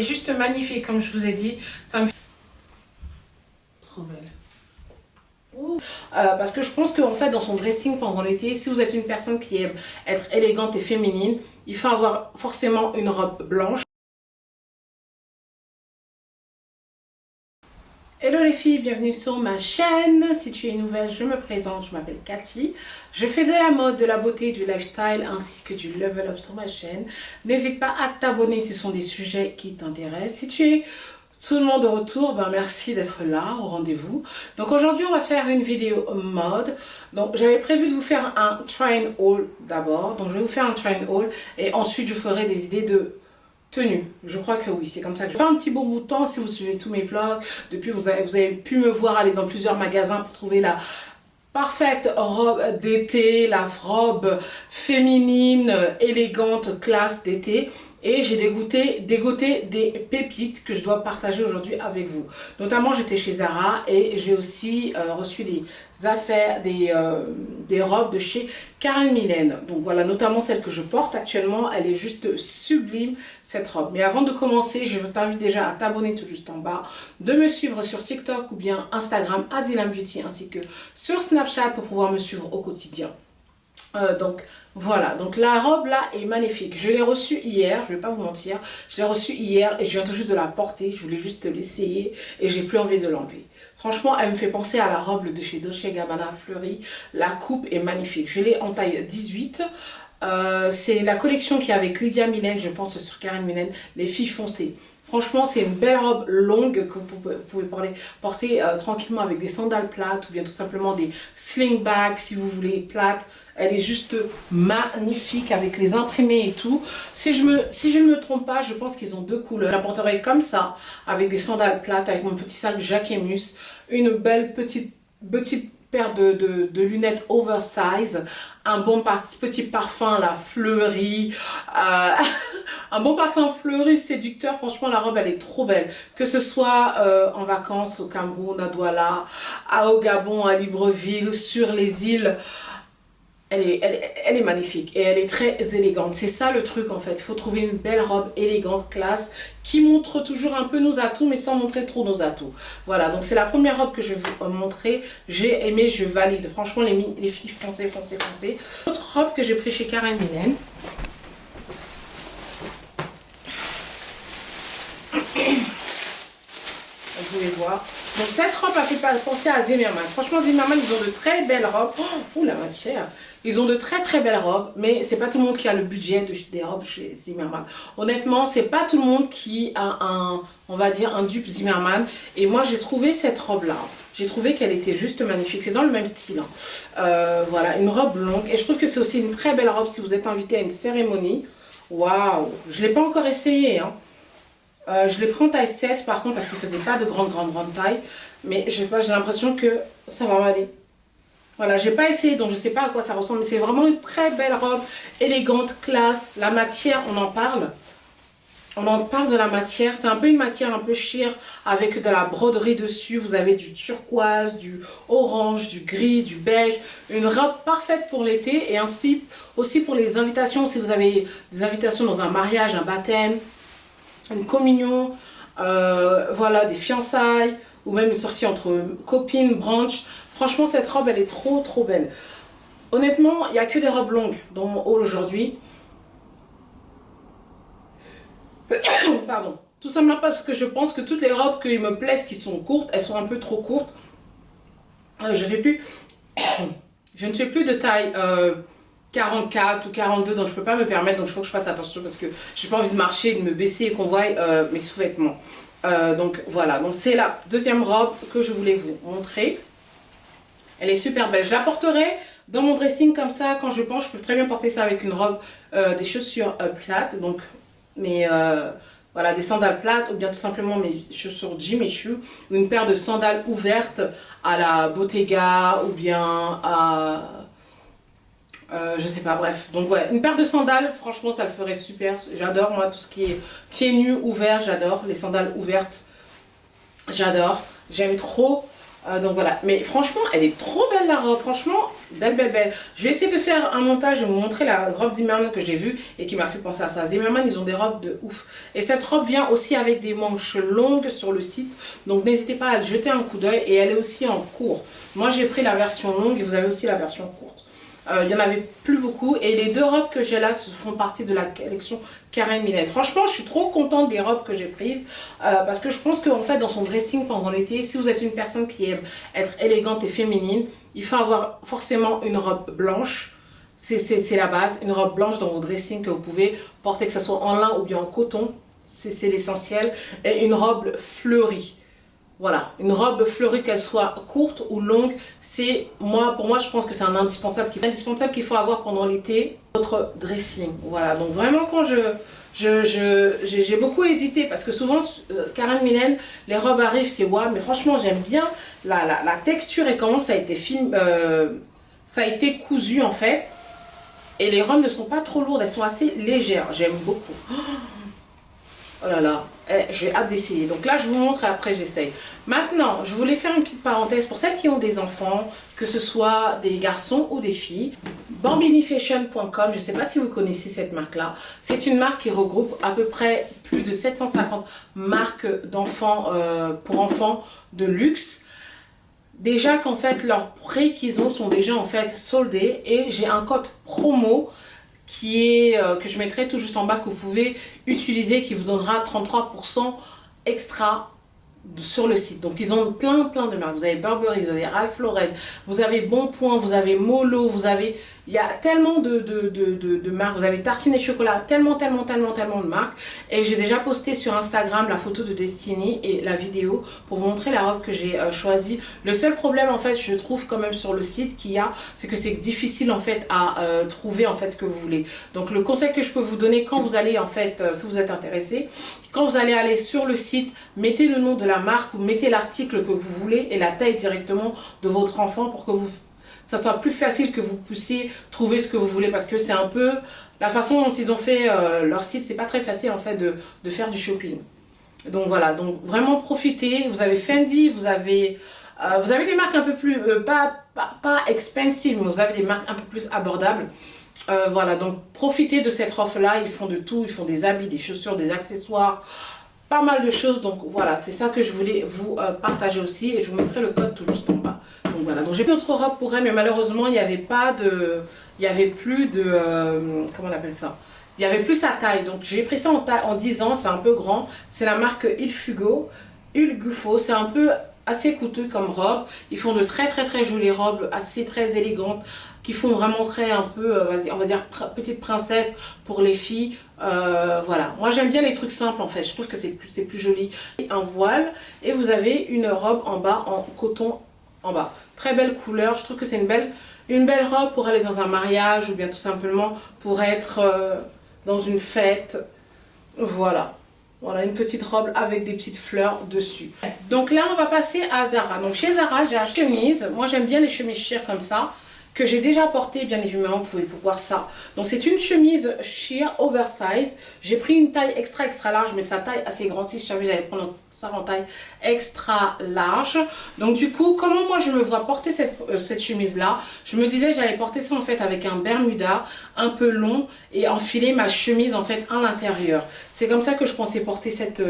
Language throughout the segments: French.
Juste magnifique, comme je vous ai dit, ça me fait trop belle. Parce que je pense qu'en fait dans son dressing pendant l'été, si vous êtes une personne qui aime être élégante et féminine, il faut avoir forcément une robe blanche. Hello les filles, bienvenue sur ma chaîne. Si tu es nouvelle, je me présente, je m'appelle Cathy. Je fais de la mode, de la beauté, du lifestyle ainsi que du level up sur ma chaîne. N'hésite pas à t'abonner si ce sont des sujets qui t'intéressent. Si tu es seulement de retour, ben merci d'être là au rendez-vous. Donc aujourd'hui on va faire une vidéo mode. Donc j'avais prévu de vous faire un try and haul d'abord. Donc je vais vous faire un try and haul et ensuite je ferai des idées de tenue. Je crois que oui, c'est comme ça que je fais un petit bon bout de temps. Si vous suivez tous mes vlogs, depuis vous avez pu me voir aller dans plusieurs magasins pour trouver la parfaite robe d'été, la robe féminine, élégante, classe d'été. Et j'ai dégoté des pépites que je dois partager aujourd'hui avec vous. Notamment, j'étais chez Zara et j'ai aussi reçu des affaires, des robes de chez Karen Millen. Donc voilà, notamment celle que je porte actuellement. Elle est juste sublime, cette robe. Mais avant de commencer, je t'invite déjà à t'abonner tout juste en bas, de me suivre sur TikTok ou bien Instagram @DylanBeauty ainsi que sur Snapchat pour pouvoir me suivre au quotidien. Donc voilà, donc la robe là est magnifique. Je l'ai reçue hier, je vais pas vous mentir. Je l'ai reçue hier et je viens tout juste de la porter. Je voulais juste l'essayer et j'ai plus envie de l'enlever. Franchement, elle me fait penser à la robe de chez Dolce & Gabbana fleurie. La coupe est magnifique. Je l'ai en taille 18. C'est la collection qui est avec Lydia Millen, je pense sur Karen Millen, les filles foncées. Franchement, c'est une belle robe longue que vous pouvez porter tranquillement avec des sandales plates ou bien tout simplement des slingbacks si vous voulez plates. Elle est juste magnifique avec les imprimés et tout. Si je ne me trompe pas, je pense qu'ils ont deux couleurs. Je la porterai comme ça, avec des sandales plates, avec mon petit sac Jacquemus, une belle petite paire de lunettes oversize, un bon petit parfum la fleuri, un bon parfum fleuri séducteur. Franchement la robe elle est trop belle, que ce soit en vacances au Cameroun, à Douala, au Gabon, à Libreville, sur les îles. Elle est magnifique et elle est très élégante. C'est ça le truc en fait. Il faut trouver une belle robe élégante, classe, qui montre toujours un peu nos atouts, mais sans montrer trop nos atouts. Voilà, donc c'est la première robe que je vais vous montrer. J'ai aimé, je valide. Franchement, les filles, foncez, foncez, foncez. Autre robe que j'ai pris chez Karen Millen. Vous pouvez voir. Donc cette robe a fait penser à Zimmermann. Franchement Zimmermann ils ont de très belles robes. Oh la matière. Ils ont de très belles robes. Mais c'est pas tout le monde qui a le budget des robes chez Zimmermann. Honnêtement c'est pas tout le monde qui a on va dire un dupe Zimmermann. Et moi j'ai trouvé cette robe là. J'ai trouvé qu'elle était juste magnifique. C'est dans le même style. Voilà, une robe longue. Et je trouve que c'est aussi une très belle robe si vous êtes invité à une cérémonie. Waouh. Je l'ai pas encore essayé hein. Je l'ai pris en taille 16 par contre parce qu'il ne faisait pas de grande taille. Mais j'ai l'impression que ça va m'aller. Voilà, j'ai pas essayé donc je sais pas à quoi ça ressemble. Mais c'est vraiment une très belle robe, élégante, classe. La matière, on en parle. On en parle de la matière. C'est un peu une matière un peu sheer avec de la broderie dessus. Vous avez du turquoise, du orange, du gris, du beige. Une robe parfaite pour l'été et ainsi aussi pour les invitations. Si vous avez des invitations dans un mariage, un baptême, une communion, voilà, des fiançailles ou même une sortie entre copines, branches. Franchement cette robe elle est trop belle. Honnêtement il n'y a que des robes longues dans mon haul aujourd'hui. Pardon. Tout simplement parce que je pense que toutes les robes qui me plaisent qui sont courtes, elles sont un peu trop courtes. Je ne fais plus de taille 44 ou 42, donc je peux pas me permettre, donc il faut que je fasse attention parce que j'ai pas envie de marcher, de me baisser et qu'on voie mes sous-vêtements. Donc voilà, donc c'est la deuxième robe que je voulais vous montrer. Elle est super belle, je la porterai dans mon dressing comme ça, quand je pense, je peux très bien porter ça avec une robe, des chaussures plates, donc voilà, des sandales plates ou bien tout simplement mes chaussures Jimmy Choo, ou une paire de sandales ouvertes à la Bottega ou bien à... je sais pas, bref. Donc voilà, une paire de sandales, franchement ça le ferait super. J'adore moi tout ce qui est pieds nus ouverts, j'adore. Les sandales ouvertes, j'adore. J'aime trop Donc voilà, mais franchement, elle est trop belle la robe, franchement, belle, belle, belle. Je vais essayer de faire un montage et vous montrer la robe Zimmermann que j'ai vue et qui m'a fait penser à ça. Zimmermann, ils ont des robes de ouf. Et cette robe vient aussi avec des manches longues sur le site, donc n'hésitez pas à jeter un coup d'œil et elle est aussi en court. Moi, j'ai pris la version longue et vous avez aussi la version courte. Il n'y en avait plus beaucoup et les deux robes que j'ai là font partie de la collection Karen Millen. Franchement, je suis trop contente des robes que j'ai prises parce que je pense qu'en fait, dans son dressing pendant l'été, si vous êtes une personne qui aime être élégante et féminine, il faut avoir forcément une robe blanche. C'est la base, une robe blanche dans vos dressings que vous pouvez porter, que ce soit en lin ou bien en coton. C'est l'essentiel. Et une robe fleurie. Voilà, une robe fleurie, qu'elle soit courte ou longue, pour moi, je pense que c'est un indispensable qu'il faut avoir pendant l'été, votre dressing. Voilà, donc vraiment quand j'ai beaucoup hésité parce que souvent, Karen Millen, les robes arrivent, c'est waouh, mais franchement, j'aime bien la texture et comment ça a été ça a été cousu en fait. Et les robes ne sont pas trop lourdes, elles sont assez légères, j'aime beaucoup. Oh là là, j'ai hâte d'essayer. Donc là, je vous montre et après, j'essaye. Maintenant, je voulais faire une petite parenthèse pour celles qui ont des enfants, que ce soit des garçons ou des filles. Bambinifashion.com, je ne sais pas si vous connaissez cette marque-là. C'est une marque qui regroupe à peu près plus de 750 marques d'enfants, pour enfants de luxe. Déjà qu'en fait, leurs prix qu'ils ont sont déjà en fait soldés et j'ai un code promo que je mettrai tout juste en bas, que vous pouvez utiliser, qui vous donnera 33% extra sur le site. Donc ils ont plein de marques. Vous avez Burberry, vous avez Ralph Lauren, vous avez Bonpoint, vous avez Molo, il y a tellement de marques. Vous avez Tartine et Chocolat, tellement de marques. Et j'ai déjà posté sur Instagram la photo de Destiny et la vidéo pour vous montrer la robe que j'ai choisie. Le seul problème en fait, je trouve quand même sur le site qu'il y a, c'est que c'est difficile en fait à trouver en fait ce que vous voulez. Donc le conseil que je peux vous donner quand vous allez en fait, si vous êtes intéressé, quand vous allez aller sur le site, mettez le nom de la marque ou mettez l'article que vous voulez et la taille directement de votre enfant pour que ça soit plus facile que vous puissiez trouver ce que vous voulez, parce que c'est un peu la façon dont ils ont fait leur site, c'est pas très facile en fait de faire du shopping. Donc voilà, donc vraiment profitez. Vous avez Fendi, vous avez des marques un peu plus pas expensive, mais vous avez des marques un peu plus abordables. Voilà, donc profitez de cette offre là. Ils font de tout, ils font des habits, des chaussures, des accessoires, pas mal de choses. Donc voilà, c'est ça que je voulais vous partager aussi, et je vous mettrai le code tout juste en bas. Donc voilà, donc j'ai pris d'autres robes pour elle, mais malheureusement il n'y avait plus de comment on appelle ça, il n'y avait plus sa taille. Donc j'ai pris ça en 10 ans, c'est un peu grand. C'est la marque Il Gufo, c'est un peu assez coûteux comme robe. Ils font de très jolies robes, très élégantes, qui font vraiment très un peu, on va dire petite princesse pour les filles. Voilà, moi j'aime bien les trucs simples en fait, je trouve que c'est plus joli. Un voile, et vous avez une robe en bas en coton en bas. Très belle couleur, je trouve que c'est une belle robe pour aller dans un mariage ou bien tout simplement pour être dans une fête. Voilà. Voilà, une petite robe avec des petites fleurs dessus. Donc là, on va passer à Zara. Donc chez Zara, j'ai acheté une chemise. Moi, j'aime bien les chemises sheer comme ça, que j'ai déjà porté, bien évidemment, vous pouvez voir ça. Donc c'est une chemise sheer oversize. J'ai pris une taille extra large, mais sa taille assez grande. Si je savais, j'allais prendre ça en taille extra large. Donc du coup, comment moi je me vois porter cette chemise là, je me disais j'allais porter ça en fait avec un bermuda un peu long et enfiler ma chemise en fait à l'intérieur. C'est comme ça que je pensais porter cette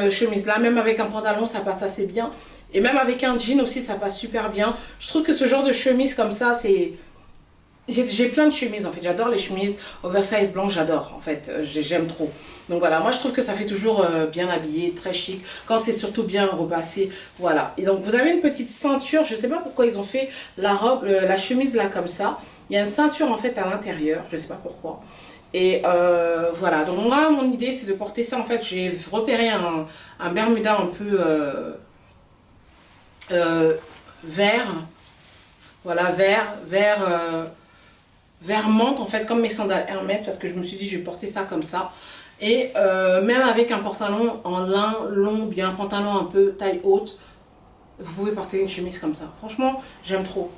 chemise là. Même avec un pantalon, ça passe assez bien. Et même avec un jean aussi, ça passe super bien. Je trouve que ce genre de chemise comme ça, c'est... J'ai plein de chemises en fait. J'adore les chemises oversize blanches, j'adore en fait. J'aime trop. Donc voilà, moi je trouve que ça fait toujours bien habillé, très chic. Quand c'est surtout bien repassé, voilà. Et donc vous avez une petite ceinture. Je sais pas pourquoi ils ont fait la robe, la chemise là comme ça. Il y a une ceinture en fait à l'intérieur. Je sais pas pourquoi. Et voilà. Donc moi, mon idée c'est de porter ça en fait. J'ai repéré un bermuda un peu... vert, voilà, vert menthe en fait, comme mes sandales Hermès, parce que je me suis dit je vais porter ça comme ça. Et même avec un pantalon en lin long, bien un pantalon un peu taille haute, vous pouvez porter une chemise comme ça. Franchement, j'aime trop.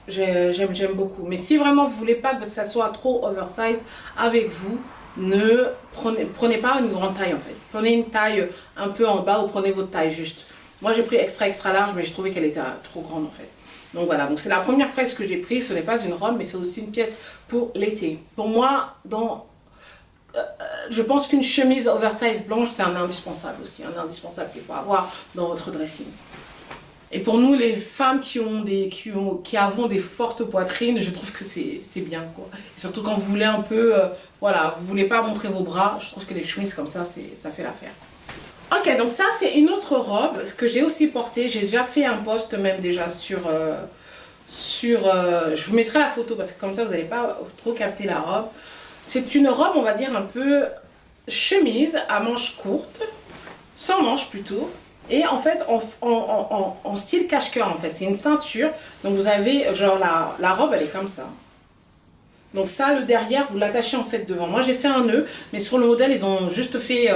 J'aime beaucoup. Mais si vraiment vous voulez pas que ça soit trop oversize avec vous, ne prenez pas une grande taille en fait. Prenez une taille un peu en bas ou prenez votre taille juste. Moi j'ai pris extra large, mais j'ai trouvé qu'elle était trop grande en fait. Donc voilà, donc c'est la première pièce que j'ai prise. Ce n'est pas une robe, mais c'est aussi une pièce pour l'été. Pour moi, je pense qu'une chemise oversize blanche, c'est un indispensable aussi. Un indispensable qu'il faut avoir dans votre dressing. Et pour nous, les femmes qui avons des fortes poitrines, je trouve que c'est bien, quoi. Et surtout quand vous voulez un peu, voilà, vous voulez pas montrer vos bras, je trouve que les chemises comme ça fait l'affaire. Ok, donc ça c'est une autre robe que j'ai aussi portée. J'ai déjà fait un post même déjà je vous mettrai la photo parce que comme ça vous n'allez pas trop capter la robe. C'est une robe, on va dire un peu chemise à manches courtes, sans manches plutôt. Et en fait, en style cache-cœur en fait, c'est une ceinture. Donc vous avez, genre la robe elle est comme ça. Donc ça, le derrière, vous l'attachez en fait devant. Moi j'ai fait un nœud, mais sur le modèle ils ont juste fait,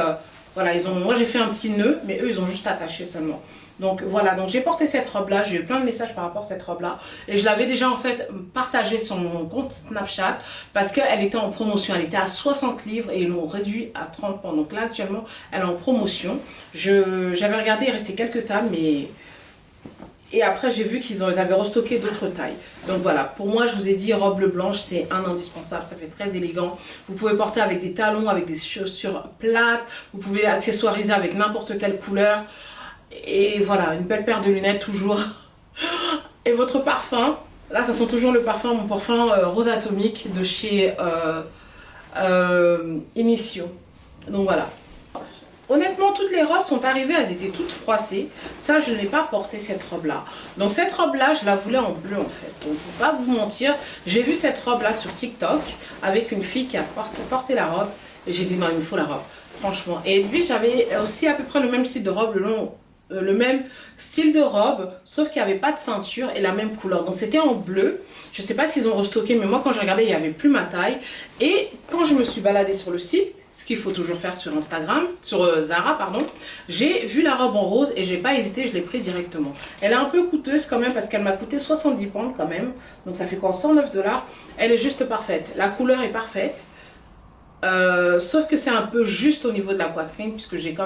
voilà, moi j'ai fait un petit nœud, mais eux ils ont juste attaché seulement. Donc voilà, donc j'ai porté cette robe là, j'ai eu plein de messages par rapport à cette robe là. Et je l'avais déjà en fait partagée sur mon compte Snapchat parce qu'elle était en promotion. Elle était à 60 livres et ils l'ont réduit à 30 pounds. Donc là actuellement elle est en promotion. J'avais regardé, il restait quelques tailles, mais... Et après j'ai vu qu'ils avaient restocké d'autres tailles. Donc voilà, pour moi je vous ai dit robe blanche c'est un indispensable, ça fait très élégant. Vous pouvez porter avec des talons, avec des chaussures plates, vous pouvez accessoiriser avec n'importe quelle couleur. Et voilà, une belle paire de lunettes toujours. Et votre parfum, là ça sent toujours le parfum, mon parfum rose atomique de chez Initio. Donc voilà. Honnêtement, toutes les robes sont arrivées, elles étaient toutes froissées. Ça, je n'ai pas porté cette robe-là. Donc cette robe-là, je la voulais en bleu en fait. Donc pour pas vous mentir, j'ai vu cette robe-là sur TikTok avec une fille qui a porté la robe. Et j'ai dit non, il me faut la robe, franchement. Et Edwige, j'avais aussi à peu près le même style de robe, le même style de robe, sauf qu'il n'y avait pas de ceinture et la même couleur. Donc c'était en bleu. Je ne sais pas s'ils ont restocké, mais moi quand j'ai regardé, il n'y avait plus ma taille. Et quand je me suis baladée sur le site, ce qu'il faut toujours faire sur Instagram, sur Zara, pardon, j'ai vu la robe en rose et j'ai pas hésité, je l'ai prise directement. Elle est un peu coûteuse quand même parce qu'elle m'a coûté 70 pounds quand même. Donc ça fait quoi, 109 $. Elle est juste parfaite. La couleur est parfaite. Sauf que c'est un peu juste au niveau de la poitrine puisque j'ai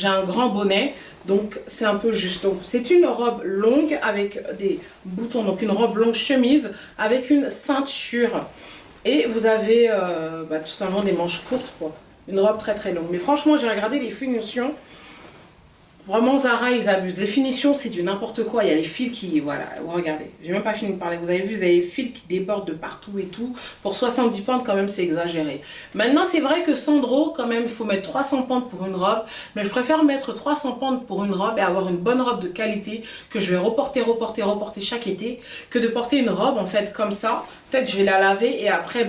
un grand bonnet, donc c'est un peu juste. Donc c'est une robe longue avec des boutons, donc une robe longue chemise avec une ceinture et vous avez tout simplement des manches courtes quoi. Une robe très très longue. Mais franchement j'ai regardé les finitions. Vraiment Zara ils abusent. Les finitions c'est du n'importe quoi. Il y a les fils qui, voilà, regardez, j'ai même pas fini de parler. Vous avez vu, vous avez les fils qui débordent de partout et tout. Pour 70 pounds quand même c'est exagéré. Maintenant c'est vrai que Sandro quand même il faut mettre 300 pounds pour une robe. Mais je préfère mettre 300 pounds pour une robe et avoir une bonne robe de qualité que je vais reporter chaque été. Que de porter une robe en fait comme ça. Peut-être je vais la laver et après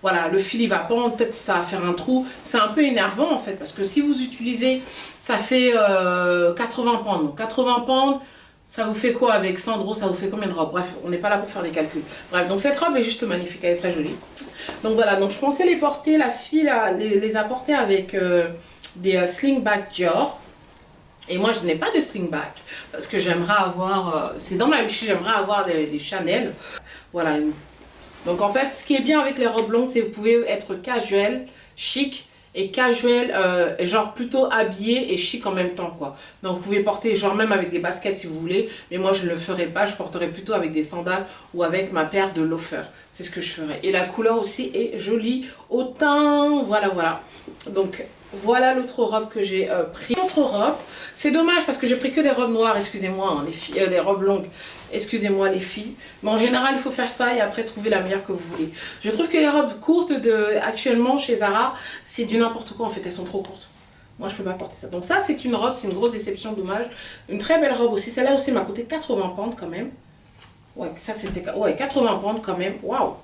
voilà, le fil il va pendre, peut-être ça va faire un trou. C'est un peu énervant en fait parce que si vous utilisez, ça fait 80 pounds. Donc 80 pounds, ça vous fait quoi avec Sandro? Ça vous fait combien de robes? Bref, on n'est pas là pour faire des calculs. Bref, donc cette robe est juste magnifique, elle est très jolie. Donc voilà, donc je pensais les porter, la fille les a portées avec des slingback Dior. Et moi je n'ai pas de slingback parce que j'aimerais avoir, c'est dans ma liste, j'aimerais avoir des Chanel. Voilà, donc en fait, ce qui est bien avec les robes longues, c'est que vous pouvez être casual, chic et casual, genre plutôt habillé et chic en même temps quoi. Donc vous pouvez porter genre même avec des baskets si vous voulez, mais moi je ne le ferai pas, je porterai plutôt avec des sandales ou avec ma paire de loafers. C'est ce que je ferai. Et la couleur aussi est jolie, au teint, voilà. Donc voilà l'autre robe que j'ai pris. L'autre robe, c'est dommage parce que j'ai pris que des robes noires, excusez-moi, hein, les filles, des robes longues. Excusez-moi les filles, mais en général il faut faire ça et après trouver la meilleure que vous voulez. Je trouve que les robes courtes actuellement chez Zara, c'est du n'importe quoi en fait, elles sont trop courtes. Moi je peux pas porter ça. Donc ça c'est une robe, c'est une grosse déception, dommage. Une très belle robe aussi, celle-là aussi m'a coûté 80 pounds quand même. Ouais, ça c'était 80 pounds quand même, waouh.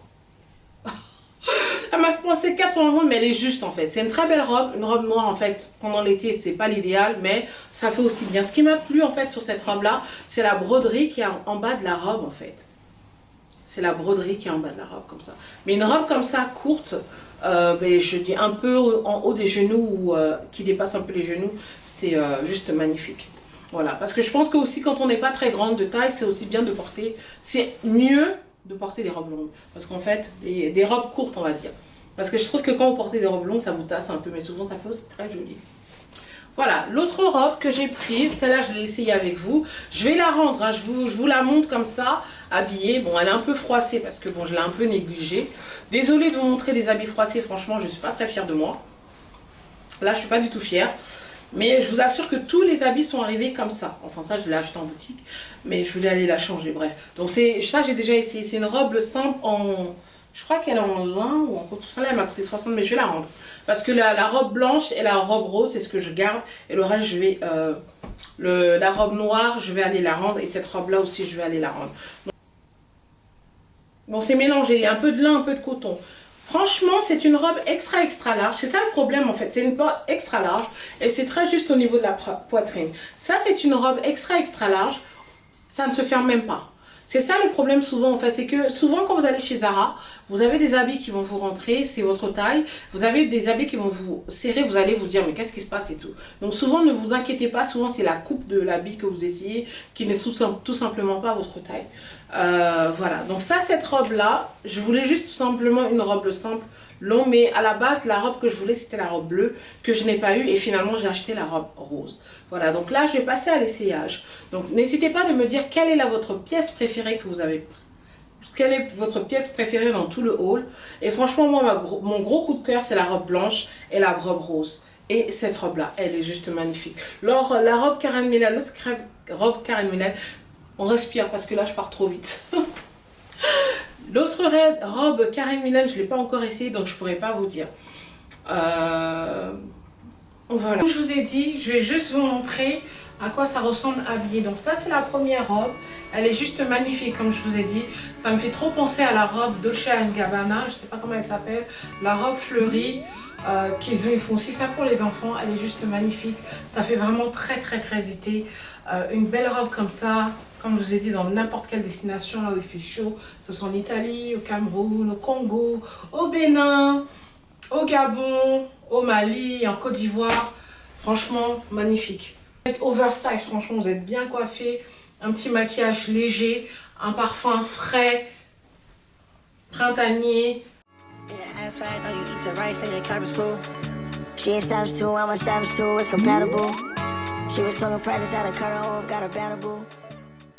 Elle m'a fait penser 80 pounds, mais elle est juste en fait. C'est une très belle robe, une robe noire en fait. Pendant l'été, c'est pas l'idéal, mais ça fait aussi bien. Ce qui m'a plu en fait sur cette robe-là, c'est la broderie qui est en bas de la robe en fait. C'est la broderie qui est en bas de la robe comme ça. Mais une robe comme ça, courte, je dis un peu en haut des genoux ou qui dépasse un peu les genoux, c'est juste magnifique. Voilà, parce que je pense que aussi quand on n'est pas très grande de taille, c'est aussi bien de porter, c'est mieux de porter des robes longues. Parce qu'en fait, des robes courtes on va dire. Parce que je trouve que quand vous portez des robes longues, ça vous tasse un peu, mais souvent ça fait aussi très joli. Voilà, l'autre robe que j'ai prise, celle-là je l'ai essayée avec vous. Je vais la rendre, hein, je vous la montre comme ça, habillée. Bon, elle est un peu froissée parce que bon, je l'ai un peu négligée. Désolée de vous montrer des habits froissés, franchement, je ne suis pas très fière de moi. Là, je suis pas du tout fière. Mais je vous assure que tous les habits sont arrivés comme ça. Enfin, ça, je l'ai acheté en boutique. Mais je voulais aller la changer, bref. Donc, ça, j'ai déjà essayé. C'est une robe simple en... Je crois qu'elle est en lin ou en coton. Ça, là, elle m'a coûté 60, mais je vais la rendre. Parce que la robe blanche et la robe rose, c'est ce que je garde. Et le reste, je vais... la robe noire, je vais aller la rendre. Et cette robe-là aussi, je vais aller la rendre. Bon, c'est mélangé. Il y a un peu de lin, un peu de coton. Franchement, c'est une robe extra large. C'est ça le problème en fait. C'est une robe extra large et c'est très juste au niveau de la poitrine. Ça, c'est une robe extra large. Ça ne se ferme même pas. C'est ça le problème souvent en fait. C'est que souvent quand vous allez chez Zara, vous avez des habits qui vont vous rentrer, c'est votre taille. Vous avez des habits qui vont vous serrer, vous allez vous dire mais qu'est-ce qui se passe et tout. Donc souvent ne vous inquiétez pas. Souvent c'est la coupe de l'habit que vous essayez qui n'est tout simplement pas votre taille. Voilà, donc ça, cette robe là, je voulais juste tout simplement une robe simple, longue, mais à la base la robe que je voulais c'était la robe bleue que je n'ai pas eu et finalement j'ai acheté la robe rose. Voilà, donc là je vais passer à l'essayage. Donc n'hésitez pas de me dire quelle est votre pièce préférée que vous avez, quelle est votre pièce préférée dans tout le haul. Et franchement moi mon gros coup de cœur c'est la robe blanche et la robe rose. Et cette robe là, elle est juste magnifique. Alors la robe Karen Millen, l'autre robe Karen Millen, on respire parce que là je pars trop vite. L'autre robe Karen Millen, je ne l'ai pas encore essayé donc je ne pourrais pas vous dire. Voilà. Comme je vous ai dit, je vais juste vous montrer à quoi ça ressemble habillé. Donc ça c'est la première robe. Elle est juste magnifique comme je vous ai dit. Ça me fait trop penser à la robe Dolce & Gabbana. Je ne sais pas comment elle s'appelle. La robe fleurie. Ils font aussi ça pour les enfants. Elle est juste magnifique. Ça fait vraiment très été. Une belle robe comme ça. Comme je vous ai dit, dans n'importe quelle destination, là où il fait chaud, que ce soit en Italie, au Cameroun, au Congo, au Bénin, au Gabon, au Mali, en Côte d'Ivoire. Franchement, magnifique. Oversize, franchement, vous êtes bien coiffé. Un petit maquillage léger, un parfum frais, printanier.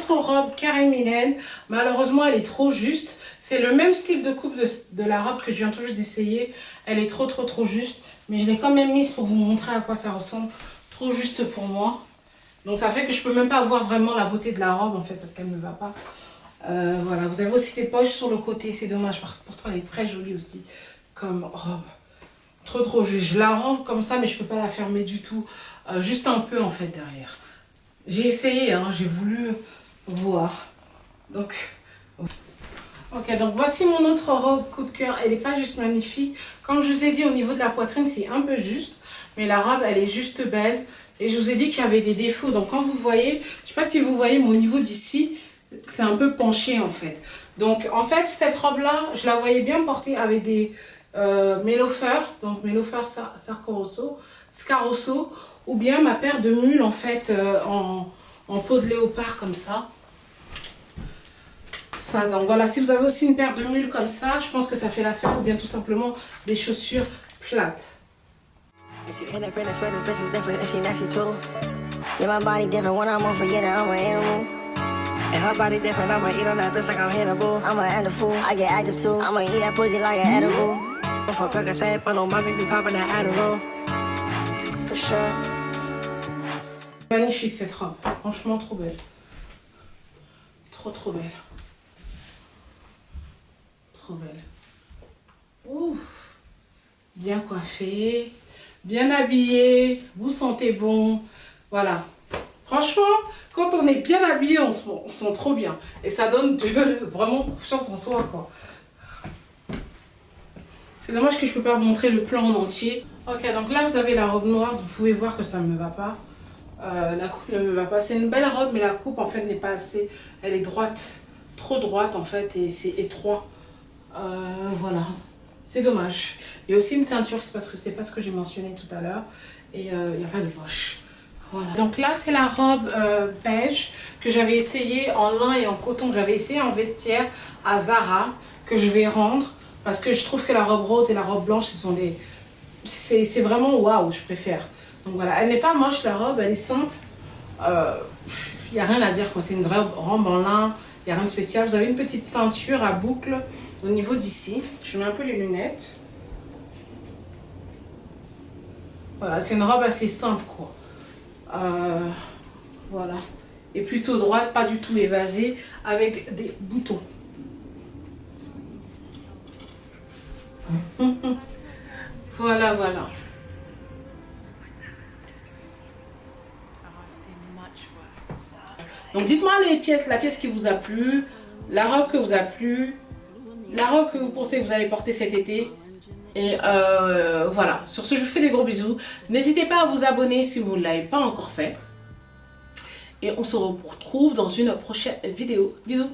Robe Karen Millen, malheureusement elle est trop juste. C'est le même style de coupe de la robe que je viens tout juste d'essayer. Elle est trop juste, mais je l'ai quand même mise pour vous montrer à quoi ça ressemble. Trop juste pour moi, donc ça fait que je peux même pas voir vraiment la beauté de la robe en fait parce qu'elle ne va pas. Voilà, vous avez aussi des poches sur le côté, c'est dommage parce que pourtant elle est très jolie aussi comme robe. Trop juste. Je la rends comme ça mais je peux pas la fermer du tout, juste un peu en fait derrière. J'ai essayé, hein, j'ai voulu voir. Donc, ok, donc voici mon autre robe coup de cœur. Elle n'est pas juste magnifique. Comme je vous ai dit, au niveau de la poitrine, c'est un peu juste. Mais la robe, elle est juste belle. Et je vous ai dit qu'il y avait des défauts. Donc, quand vous voyez, je ne sais pas si vous voyez mon niveau d'ici, c'est un peu penché en fait. Donc, en fait, cette robe-là, je la voyais bien portée avec des mes loafers. Donc, mes loafers Scarosso. Ou bien ma paire de mules en fait en peau de léopard comme ça. Donc voilà, si vous avez aussi une paire de mules comme ça, je pense que ça fait l'affaire. Ou bien tout simplement des chaussures plates. Magnifique cette robe, franchement trop belle. Trop belle. Trop belle. Ouf. Bien coiffée, bien habillée, vous sentez bon. Voilà. Franchement, quand on est bien habillé, on se sent trop bien. Et ça donne vraiment confiance en soi, quoi. C'est dommage que je ne peux pas vous montrer le plan en entier. Ok, donc là, vous avez la robe noire. Vous pouvez voir que ça ne me va pas. La coupe ne me va pas. C'est une belle robe, mais la coupe, en fait, n'est pas assez... Elle est droite. Trop droite, en fait, et c'est étroit. Voilà. C'est dommage. Il y a aussi une ceinture, c'est pas ce que j'ai mentionné tout à l'heure. Et il n'y a pas de poche. Voilà. Donc là, c'est la robe beige que j'avais essayé en lin et en coton. J'avais essayé en vestiaire à Zara, que je vais rendre. Parce que je trouve que la robe rose et la robe blanche, c'est vraiment waouh, je préfère. Donc voilà, elle n'est pas moche la robe, elle est simple. Il n'y a rien à dire quoi, c'est une vraie robe en lin, il n'y a rien de spécial. Vous avez une petite ceinture à boucle au niveau d'ici. Je mets un peu les lunettes. Voilà, c'est une robe assez simple quoi. Voilà. Et plutôt droite, pas du tout évasée, avec des boutons. Voilà, voilà. Donc dites-moi les pièces, la pièce qui vous a plu, la robe que vous a plu, la robe que vous pensez que vous allez porter cet été. Et voilà, sur ce je vous fais des gros bisous. N'hésitez pas à vous abonner si vous ne l'avez pas encore fait. Et on se retrouve dans une prochaine vidéo. Bisous.